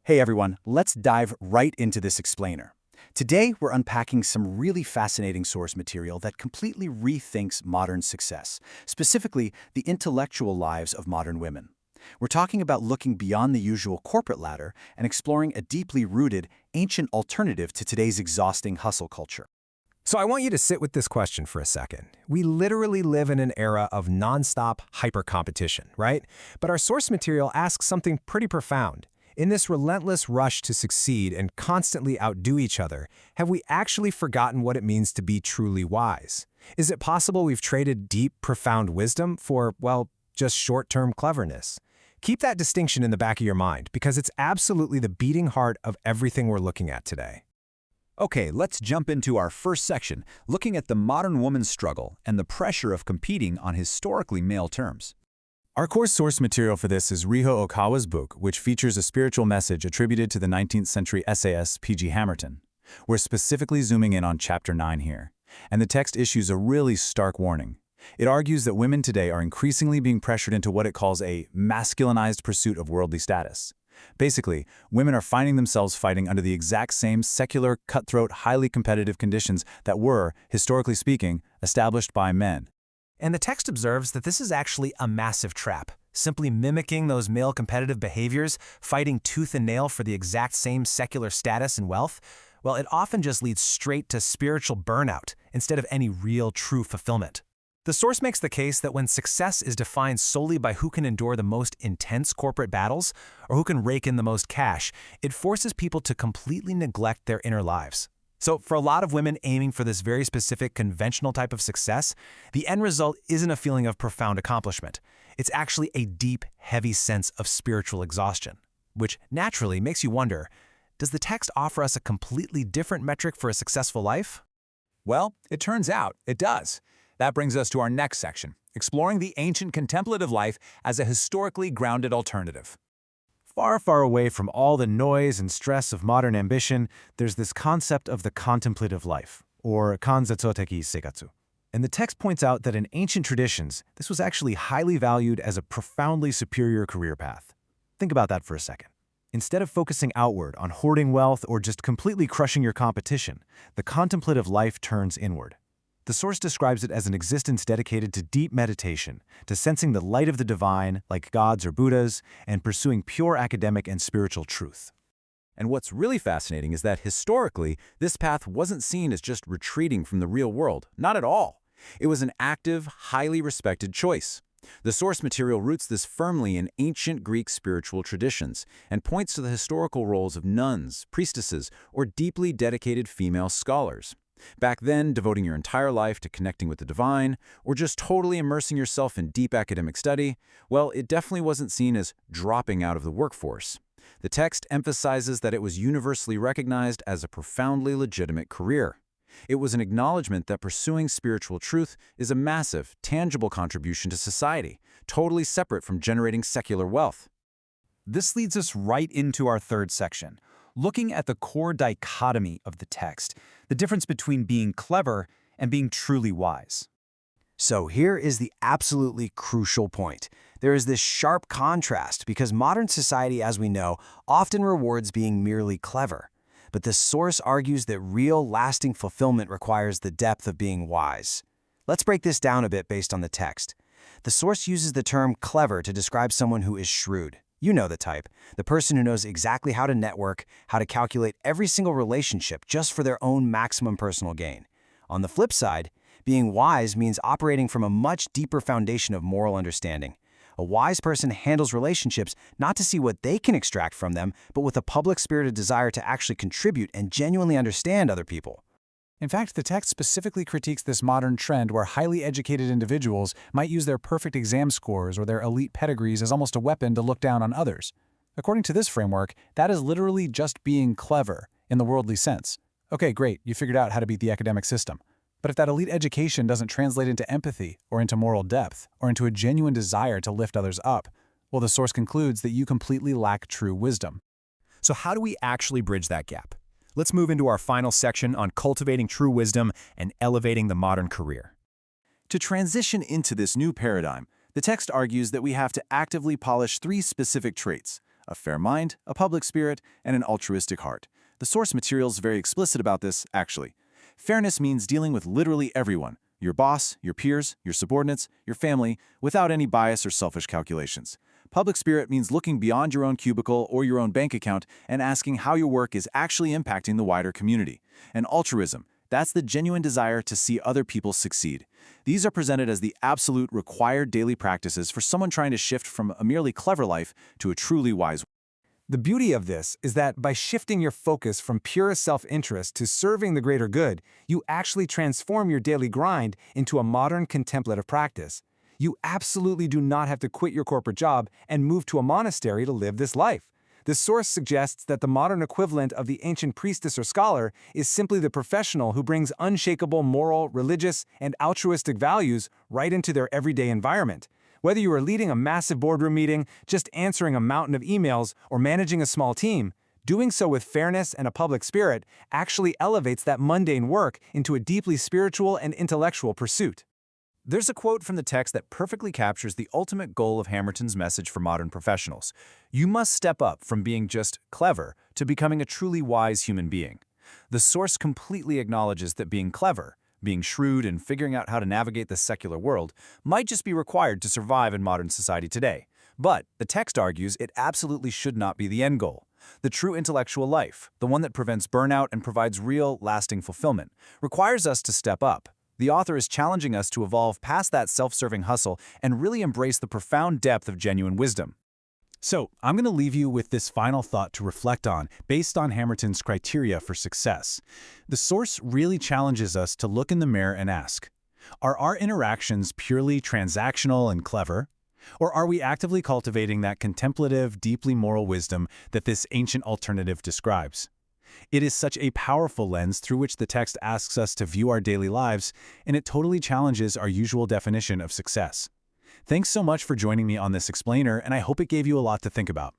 Hey everyone, let's dive right into this explainer. Today, we're unpacking some really fascinating source material that completely rethinks modern success, specifically the intellectual lives of modern women. We're talking about looking beyond the usual corporate ladder and exploring a deeply rooted, ancient alternative to today's exhausting hustle culture. So I want you to sit with this question for a second. We literally live in an era of nonstop hyper-competition, right? But our source material asks something pretty profound. In this relentless rush to succeed and constantly outdo each other, have we actually forgotten what it means to be truly wise? Is it possible we've traded deep, profound wisdom for, well, just short-term cleverness? Keep that distinction in the back of your mind, because it's absolutely the beating heart of everything we're looking at today. Okay, let's jump into our first section, looking at the modern woman's struggle and the pressure of competing on historically male terms. Our core source material for this is Ryuho Okawa's book, which features a spiritual message attributed to the 19th century essayist P.G. Hamerton. We're specifically zooming in on Chapter 9 here, and the text issues a really stark warning. It argues that women today are increasingly being pressured into what it calls a masculinized pursuit of worldly status. Basically, women are finding themselves fighting under the exact same secular, cutthroat, highly competitive conditions that were, historically speaking, established by men. And the text observes that this is actually a massive trap. Simply mimicking those male competitive behaviors, fighting tooth and nail for the exact same secular status and wealth, well, it often just leads straight to spiritual burnout instead of any real, true fulfillment. The source makes the case that when success is defined solely by who can endure the most intense corporate battles or who can rake in the most cash, it forces people to completely neglect their inner lives. So for a lot of women aiming for this very specific conventional type of success, the end result isn't a feeling of profound accomplishment. It's actually a deep, heavy sense of spiritual exhaustion, which naturally makes you wonder, does the text offer us a completely different metric for a successful life? Well, it turns out it does. That brings us to our next section, exploring the ancient contemplative life as a historically grounded alternative. Far, far away from all the noise and stress of modern ambition, there's this concept of the contemplative life, or kanzetsu-teki seikatsu. And the text points out that in ancient traditions, this was actually highly valued as a profoundly superior career path. Think about that for a second. Instead of focusing outward on hoarding wealth or just completely crushing your competition, the contemplative life turns inward. The source describes it as an existence dedicated to deep meditation, to sensing the light of the divine, like gods or Buddhas, and pursuing pure academic and spiritual truth. And what's really fascinating is that historically, this path wasn't seen as just retreating from the real world. Not at all. It was an active, highly respected choice. The source material roots this firmly in ancient Greek spiritual traditions and points to the historical roles of nuns, priestesses, or deeply dedicated female scholars. Back then, devoting your entire life to connecting with the divine, or just totally immersing yourself in deep academic study, well, it definitely wasn't seen as dropping out of the workforce. The text emphasizes that it was universally recognized as a profoundly legitimate career. It was an acknowledgement that pursuing spiritual truth is a massive, tangible contribution to society, totally separate from generating secular wealth. This leads us right into our third section, looking at the core dichotomy of the text, the difference between being clever and being truly wise. So here is the absolutely crucial point. There is this sharp contrast because modern society, as we know, often rewards being merely clever. But the source argues that real, lasting fulfillment requires the depth of being wise. Let's break this down a bit based on the text. The source uses the term clever to describe someone who is shrewd. You know the type, the person who knows exactly how to network, how to calculate every single relationship just for their own maximum personal gain. On the flip side, being wise means operating from a much deeper foundation of moral understanding. A wise person handles relationships not to see what they can extract from them, but with a public-spirited desire to actually contribute and genuinely understand other people. In fact, the text specifically critiques this modern trend where highly educated individuals might use their perfect exam scores or their elite pedigrees as almost a weapon to look down on others. According to this framework, that is literally just being clever in the worldly sense. Okay, great, you figured out how to beat the academic system. But if that elite education doesn't translate into empathy or into moral depth or into a genuine desire to lift others up, well, the source concludes that you completely lack true wisdom. So how do we actually bridge that gap? Let's move into our final section on cultivating true wisdom and elevating the modern career. To transition into this new paradigm, the text argues that we have to actively polish three specific traits: a fair mind, a public spirit, and an altruistic heart. The source material is very explicit about this, actually. Fairness means dealing with literally everyone, your boss, your peers, your subordinates, your family, without any bias or selfish calculations. Public spirit means looking beyond your own cubicle or your own bank account and asking how your work is actually impacting the wider community. And altruism, that's the genuine desire to see other people succeed. These are presented as the absolute required daily practices for someone trying to shift from a merely clever life to a truly wise one. The beauty of this is that by shifting your focus from pure self-interest to serving the greater good, you actually transform your daily grind into a modern contemplative practice. You absolutely do not have to quit your corporate job and move to a monastery to live this life. The source suggests that the modern equivalent of the ancient priestess or scholar is simply the professional who brings unshakable moral, religious, and altruistic values right into their everyday environment. Whether you are leading a massive boardroom meeting, just answering a mountain of emails, or managing a small team, doing so with fairness and a public spirit actually elevates that mundane work into a deeply spiritual and intellectual pursuit. There's a quote from the text that perfectly captures the ultimate goal of Hamerton's message for modern professionals. You must step up from being just clever to becoming a truly wise human being. The source completely acknowledges that being clever, being shrewd, and figuring out how to navigate the secular world might just be required to survive in modern society today. But the text argues it absolutely should not be the end goal. The true intellectual life, the one that prevents burnout and provides real, lasting fulfillment, requires us to step up. The author is challenging us to evolve past that self-serving hustle and really embrace the profound depth of genuine wisdom. So, I'm going to leave you with this final thought to reflect on, based on Hamerton's criteria for success. The source really challenges us to look in the mirror and ask, are our interactions purely transactional and clever? Or are we actively cultivating that contemplative, deeply moral wisdom that this ancient alternative describes? It is such a powerful lens through which the text asks us to view our daily lives, and it totally challenges our usual definition of success. Thanks so much for joining me on this explainer, and I hope it gave you a lot to think about.